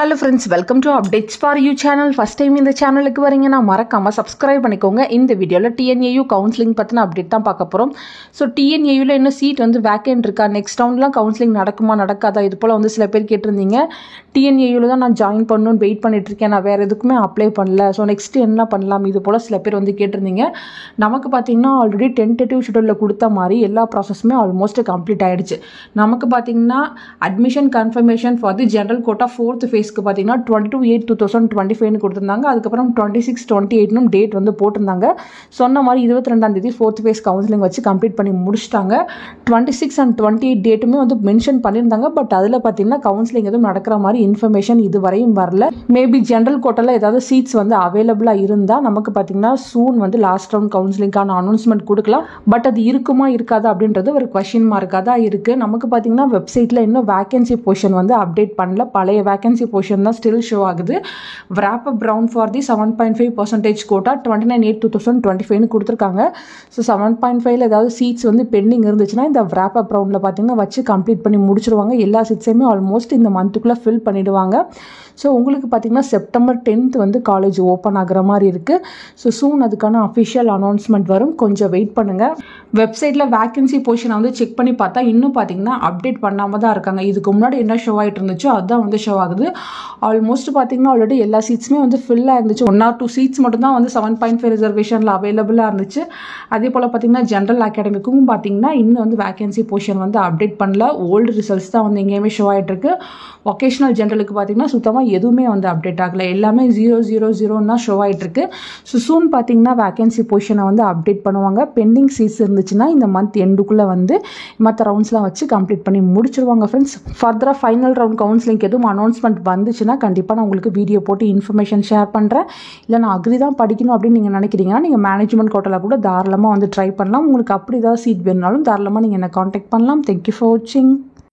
Hello friends, welcome to Updates for You channel. First time இந்த சேனலுக்கு வரீங்கன்னா மறக்காம subscribe பண்ணிக்கோங்க. இந்த வீடியோல TNAU கவுன்சிலிங் பத்தின அப்டேட் தான் பார்க்க போறோம். ஸோ TNAUல இன்னும் சீட் வந்து வேக்கன்ட் இருக்கா, நெக்ஸ்ட் ரவுண்ட்லாம் கவுன்சிலிங் நடக்குமா நடக்காதா, இது போல வந்து சில பேர் கேட்டிருந்தீங்க. TNAUல தான் நான் ஜாயின் பண்ணணும்னு வெயிட் பண்ணிட்டு இருக்கேன், நான் வேற எதுக்குமே அப்ளை பண்ணல, ஸோ நெக்ஸ்ட் என்ன பண்ணலாம், இது போல சில பேர் வந்து கேட்டிருந்தீங்க. நமக்கு பார்த்தீங்கன்னா ஆல்ரெடி டென்டேட்டிவ் ஷெட்யூலில் கொடுத்த மாதிரி எல்லா ப்ராசஸுமே ஆல்மோஸ்ட் கம்ப்ளீட் ஆயிடுச்சு. நமக்கு பார்த்தீங்கன்னா admission confirmation for the general quota 4th ஃபேஸ்க்கு பார்த்தீங்கன்னா 22/8/2025 கொடுத்துருந்தாங்க. அதுக்கப்புறம் 26/28 டேட் வந்து போட்டிருந்தாங்க. சொன்ன மாதிரி 22ஆம் தேதி 4th ஃபேஸ் கவுன்சிலிங் வச்சு கம்ப்ளீட் பண்ணி முடிச்சிட்டாங்க. 26 and 28 டேட்டுமே வந்து மென்ஷன் பண்ணியிருந்தாங்க. பட் அதில் பார்த்தீங்கன்னா கவுன்சிலிங் எதுவும் நடக்கிற மாதிரி இன்ஃபர்மேஷன் இதுவரையும் வரல. மேபி ஜென்ரல் கோட்டாவில் ஏதாவது சீட்ஸ் வந்து அவைலபிளாக இருந்தால் நமக்கு பார்த்தீங்கன்னா சூன் வந்து லாஸ்ட் ரவுண்ட் கவுன்சிலிங்கான அனௌன்ஸ்மெண்ட் கொடுக்கலாம். பட் அது இருக்குமா இருக்காதா அப்படின்றது ஒரு கொஸ்டின் மார்க்காக தான் இருக்குது. நமக்கு பார்த்தீங்கன்னா வெப்சைட்டில் இன்னும் வேகன்சி பொசிஷன் வந்து அப்டேட் பண்ணல. பழைய வேகன்சி பொசிஷன் தான் ஸ்டில் ஷோ ஆகுது. wrap up round for the 7.5% quota 29/8/2025 கொடுத்துருக்காங்க. ஸோ 7.5ல ஏதாவது சீட்ஸ் வந்து பெண்டிங் இருந்துச்சுன்னா இந்த wrap up ரவுண்டில் பார்த்தீங்கன்னா வச்சு கம்ப்ளீட் பண்ணி முடிச்சிருவாங்க. எல்லா சீட்ஸையுமே ஆல்மோஸ்ட் இந்த மந்த்துக்குள்ளே ஃபில் பண்ணிடுவாங்க. ஸோ உங்களுக்கு பார்த்தீங்கன்னா September 10th வந்து காலேஜ் ஓப்பன் ஆகிற மாதிரி இருக்குது. ஸோ சூன் அதுக்கான அஃபிஷியல் அனௌன்ஸ்மெண்ட் வரும், கொஞ்சம் வெயிட் பண்ணுங்கள். வெப்சைட்டில் வேகன்சி பொசிஷனை வந்து செக் பண்ணி பார்த்தா இன்னும் பார்த்தீங்கன்னா அப்டேட் பண்ணாமல் தான் இருக்காங்க. இதுக்கு முன்னாடி என்ன ஷோ ஆகிட்டு இருந்துச்சோ அதுதான் வந்து ஷோ ஆகுது. ஆல்மோஸ்ட் பார்த்தீங்கன்னா ஆல்ரெடி எல்லா சீட்ஸுமே வந்து ஃபில்லாக இருந்துச்சு. 1 or 2 சீட்ஸ் மட்டும்தான் வந்து 7.5 ரிசர்வேஷனில் அவைலபிளாக இருந்துச்சு. அதே போல் பார்த்தீங்கன்னா ஜென்ரல் அகாடமிக்கும் பார்த்தீங்கன்னா இன்னும் வந்து வேகன்சி பொசிஷன் வந்து அப்டேட் பண்ணல. ஓல்டு ரிசல்ட்ஸ் தான் வந்து எங்கேயுமே ஷோ ஆகிட்டு இருக்கு. ஒகேஷனல் ஜென்ரலுக்கு பார்த்தீங்கன்னா சுத்தமாக எதுவுமே வந்து அப்டேட் ஆகலை, எல்லாமே 000 தான் ஷோ ஆகிட்டு இருக்கு. ஸோ சூன் பார்த்தீங்கன்னா வேகன்சி பொசிஷனை வந்து அப்டேட் பண்ணுவாங்க. பெண்டிங் சீட்ஸ் இருந்துச்சுன்னா இந்த மந்த் எண்டுக்குள்ளே வந்து மற்ற ரவுண்ட்ஸ்லாம் வச்சு கம்ப்ளீட் பண்ணி முடிச்சிருவாங்க ஃப்ரெண்ட்ஸ். ஃபர்தராக ஃபைனல் ரவுண்ட் கவுன்சிலிங் எதுவும் அனௌன்ஸ்மெண்ட் வந்துச்சுன்னா கண்டிப்பாக நான் உங்களுக்கு வீடியோ போட்டு இன்ஃபர்மேஷன் ஷேர் பண்ணுறேன். இல்லை நான் அக்ரி தான் படிக்கணும் அப்படின்னு நீங்கள் நினைக்கிறீங்கன்னா நீங்கள் மேனேஜ்மெண்ட் கோட்டாவில் கூட தாராளமாக வந்து ட்ரை பண்ணலாம். உங்களுக்கு அப்படி ஏதாவது சீட் வேணுனாலும் தாராளமாக நீங்கள் என்னை காண்டாக்ட் பண்ணலாம். தேங்க்யூ ஃபார் வாட்சிங்.